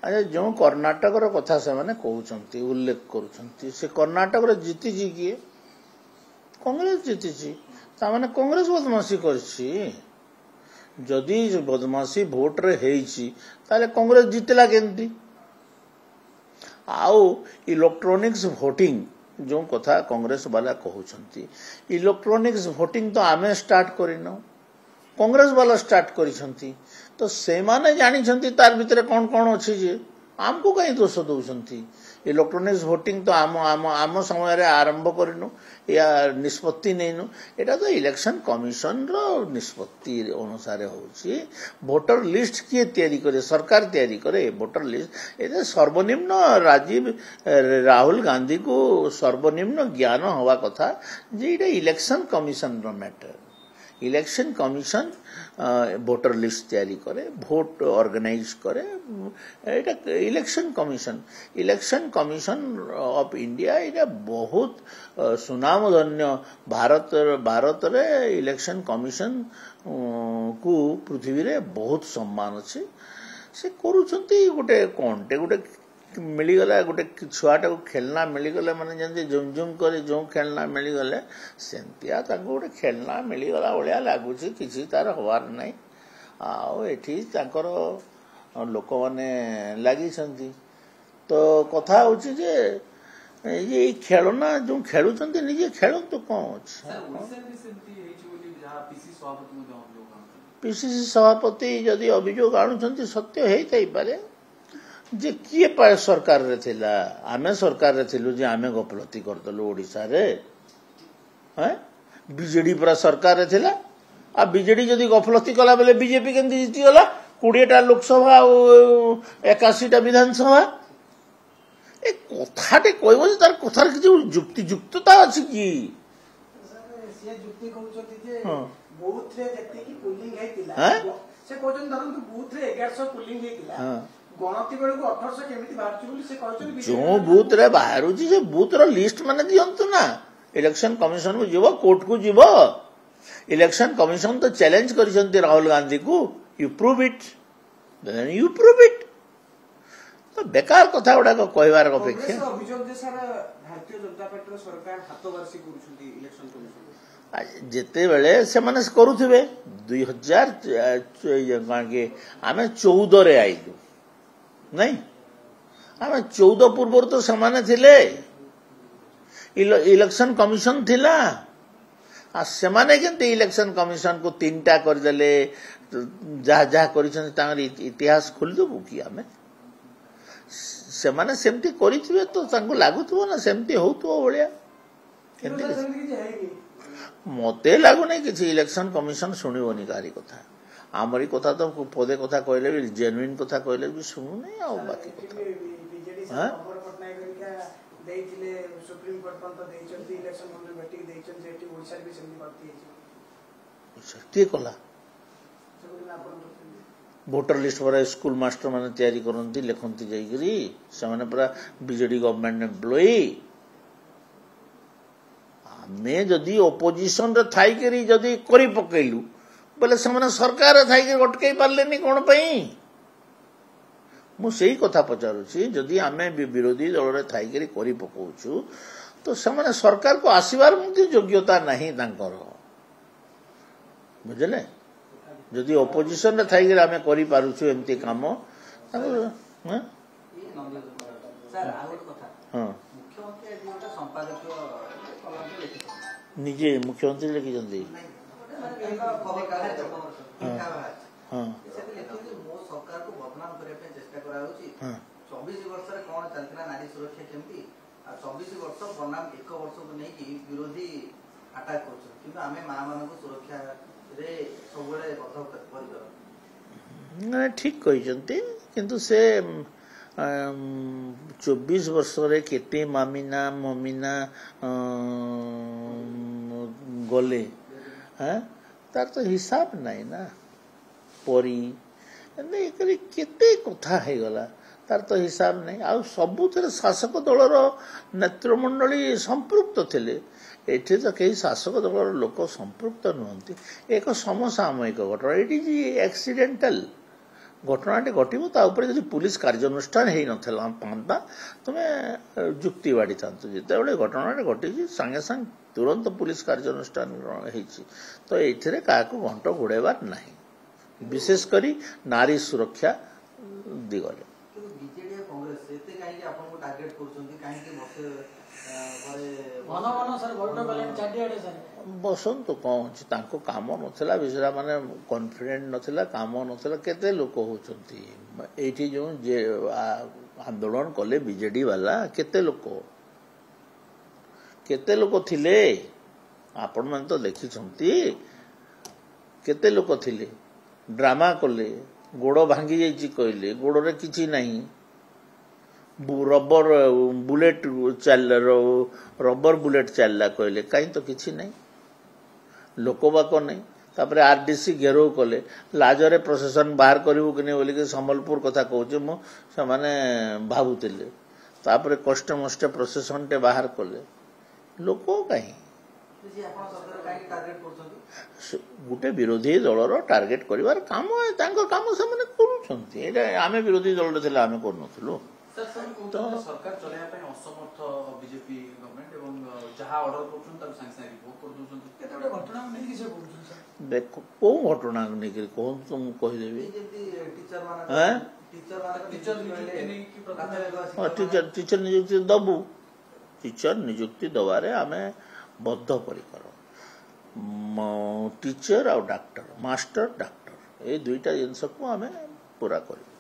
अच्छा जो कर्णाटक कथा से माने कहउछंती उल्लेख करूछंती से कर्णाटक रे जीतीजी किए कांग्रेस जीतीजी ता माने कांग्रेस बदमाशी करछि जदि बदमाशी भोट रे हेइछि ताले कांग्रेस जीतला केंती आउ इलेक्ट्रॉनिक्स वोटिंग जो कथा कांग्रेस वाला कहउछंती इलेक्ट्रॉनिक्स वोटिंग तो आमे स्टार्ट करिनो कांग्रेस वाला स्टार्ट करिसंती तो से माने जानिसंती तार भितरे कोन कोन अछि जे आमको कहीं दोष दउसंती इलेक्ट्रॉनिक्स वोटिंग तो आम आम आम समय रे आरंभ करिनु या निष्पत्ति नैनु एटा तो इलेक्शन कमिशन रो निष्पत्ति अनुसार होछि वोटर लिस्ट किए तयारी करे सरकार तयारी करे वोटर लिस्ट एते सर्वनिम्न राजीव राहुल गांधी को सर्वनिम्न ज्ञान होवा कथा जे एटा इलेक्शन कमिशन रो matter election commission voter list तैयारी करे भोट ऑर्गेनाइज करे एटा इलेक्शन कमिशन ऑफ इंडिया एटा बहुत सुनामधन्य भारत रे इलेक्शन कमिशन को पृथ्वी रे बहुत सम्मान अछि से करूछंती गोटे कोनटे गोटे मिलीगला गोटे छुआटा को खेलना मिलीगले माने जंती झुमझुम करे जो खेलना मिलीगले सेंतिया ताको गोटे खेलना मिलीगला ओलिया लागुची किछि तार होवार नै आ एठी ताकर लोक माने लागि छंती तो कथा होची जे ये खेलना जो खेलुचंती निजे खेलन तो कोन पीसीसी सभापति यदि अभियोग आणुचंती सत्य हेई थाई पारे जे किए पाए सरकार रे थिला आमे सरकार रे थिलु जे आमे गफलती करदलु ओडिसा रे हैं बीजेडी पूरा सरकार रे थिला आ बीजेडी जदी गफलती कला बेले बीजेपी केंदी जीती गला 20 टा लोकसभा और 81 टा विधानसभा ए कथाटे कहबो जे तार कथार कि जुक्तिता अछि की से जुक्ति कहउछथि जे बूथ रे जति की पोलिंग हेतिला से कहउछन धरन बूथ रे 1100 पोलिंग हेतिला हां गणति बेलू 1800 केमिति बाहरची बोली से कहउछन जो बूथ रे बाहरुची से बूथ रो लिस्ट माने दियंतु ना इलेक्शन कमिशन को जीवो कोर्ट को जीवो इलेक्शन कमिशन तो चैलेंज करिसंती राहुल गांधी को यू प्रूव इट तो बेकार कथा गुडा को कहबार अपेक्षा अभियोग जे सर भारतीय जनता पार्टी सरकार हातबारसी करूछंती इलेक्शन कमिशन जेते बेले से माने करूथिबे 2000 के आमे 14 रे आइलु नहीं आमे 14 पूर्व तो समाने थिले इलेक्शन कमिशन थिला आ सेमाने केंते इलेक्शन कमिशन को 3टा कर देले जहा जहा करिसन तांगर इतिहास खोल दबु की आमे सेमाने सेमती करिथिबे तो तांको लागुथबो ना सेमती होतबो बळिया मते लागु नै किछि इलेक्शन कमिशन सुनिबोनी कारी कथा आमरी कथा तो पदे कथा कहले भी जेन्युइन कथा कहले भी सुनु नै आ बाकी कथा बीजेडी से नंबर पटनाय करिका देइथिले सुप्रीम कोर्ट पंत देइचंती इलेक्शन मंडल मीटिंग देइचन जेटी ओडिसा भी सेमती बात अच्छा के कला वोटर लिस्ट पर स्कूल मास्टर माने तयारी करंती लेखंती जाईकरी से माने पूरा बीजेडी गवर्नमेंट एम्प्लॉई आमे जदी ओपोजिशन रे थाई करी जदी करी पकेलु बोले से सरकार थाई के अटकई पारलेनी कोन पई मु सेही कथा पचारुछि जदी आमे विरोधी दल रे थाई करी पकोछु तो से सरकार को आसीबार मुक्ति योग्यता नहीं तांकर बुझले जदी ओपोजिशन रे थाई के आमे करी पारुछु एम्ति काम सर आउट कथा हां मुख्यमंत्री एटा संपादकीय कलम लिखि निजे मुख्यमंत्री लिखि जंदी हां मो सरकार को बदनाम करे पे चेष्टा करा होची 24 वर्ष रे कोन चलतला नारी सुरक्षा केमती आ 24 वर्ष बनाम 1 वर्ष को नै कि विरोधी अटैक करछ किंतु हमें मां मानन को सुरक्षा रे सबले बध कर ना ठीक कहि जंती किंतु से 24 वर्ष रे केते ममीना गले हैं तार तो हिसाब नहीं ना परी नहीं करी केते कथा है गला तार तो हिसाब नहीं आ सबुथरे शासक दलर नेतृमंडली संपृक्त थिले एठी तो कई शासक दलर लोक संपृक्त नुहंती एक समसामयिक घटना इट इज एक्सीडेंटल ଘଟଣାଟି ଘଟିବ ତା ଉପରେ ଯଦି ପୁଲିସ କାର୍ଯ୍ୟାନୁଷ୍ଠାନ ହେଇନଥିଲା ତୁମେ ଯୁକ୍ତି ବାଢ଼ିଥାନ୍ତୁ। ଯେତେବେଳେ ଘଟଣାଟି ଘଟିଛି ସାଙ୍ଗେ ସାଙ୍ଗେ ତୁରନ୍ତ ପୁଲିସ କାର୍ଯ୍ୟାନୁଷ୍ଠାନ ହେଇଛି ତ ଏଇଥିରେ କାହାକୁ ଘଣ୍ଟ ଘୋଡ଼ାଇବାର ନାହିଁ, ବିଶେଷ କରି ନାରୀ ସୁରକ୍ଷା ଦିଗରେ। ବିଜେଡି କଂଗ୍ରେସ ଏତେ କାହିଁକି ଆପଣଙ୍କୁ ଟାର୍ଗେଟ କରୁଛନ୍ତି? କାହିଁକି ବସନ୍ତୁ କଣ ଅଛି, ତାଙ୍କ କାମ ନଥିଲା, ବିଷୟରେ ମାନେ କନଫିଡେଣ୍ଟ ନଥିଲା, କାମ ନଥିଲା। କେତେ ଲୋକ ହଉଛନ୍ତି ଏଇଠି ଯୋଉ ଆନ୍ଦୋଳନ କଲେ ବିଜେଡି ବାଲା, କେତେ ଲୋକ ଥିଲେ ଆପଣମାନେ ତ ଦେଖିଛନ୍ତି। କେତେ ଲୋକ ଥିଲେ, ଡ୍ରାମା କଲେ, ଗୋଡ଼ ଭାଙ୍ଗି ଯାଇଛି କହିଲେ, ଗୋଡ଼ରେ କିଛି ନାହିଁ, ରବର ବୁଲେଟ ଚାଲିଲା କହିଲେ, କାହିଁ ତ କିଛି ନାହିଁ, ଲୋକବାକ ନାହିଁ। ତାପରେ ଆରଡିସି ଘେରାଉ କଲେ, ଲାଜରେ ପ୍ରଶାସନ ବାହାର କରିବୁ କି ନାହିଁ ବୋଲିକି ସମ୍ବଲପୁର କଥା କହୁଛି ମୁଁ, ସେମାନେ ଭାବୁଥିଲେ। ତାପରେ କଷ୍ଟେ ମଷ୍ଟେ ପ୍ରଶାସନଟେ ବାହାର କଲେ, ଲୋକ କାହିଁ? ଗୋଟେ ବିରୋଧୀ ଦଳର ଟାର୍ଗେଟ କରିବାର କାମ, ତାଙ୍କ କାମ ସେମାନେ କରୁଛନ୍ତି। ଏଇଟା ଆମେ ବିରୋଧୀ ଦଳରେ ଥିଲେ ଆମେ କରୁନଥିଲୁ। ସରକାର ଚଳାଇବା ପାଇଁ ଅସମର୍ଥ ବିଜେପି ଗଭର୍ଣ୍ଣମେଣ୍ଟ ଏବଂ ଯାହା ଅର୍ଡର କରୁଛନ୍ତି ତାକୁ ସାଙ୍ଗେ ସାଙ୍ଗେ ରିଭୋକ୍ କରିଦେଉଛନ୍ତି। କେତେଗୁଡେ ଘଟଣାକୁ ନେଇକି ସେ କହୁଛନ୍ତି। ଦେଖ କୋଉ ଘଟଣାକୁ ନେଇକରି କୁହନ୍ତୁ, ମୁଁ କହିଦେବି। ଟିଚର ନିଯୁକ୍ତି ଦବୁ, ଟିଚର ନିଯୁକ୍ତି ଦେବାରେ ଆମେ ବଦ୍ଧପରିକର। ଟିଚର ଆଉ ଡାକ୍ତର, ମାଷ୍ଟର ଡାକ୍ତର, ଏଇ ଦୁଇଟା ଜିନିଷକୁ ଆମେ ପୁରା କରିବୁ।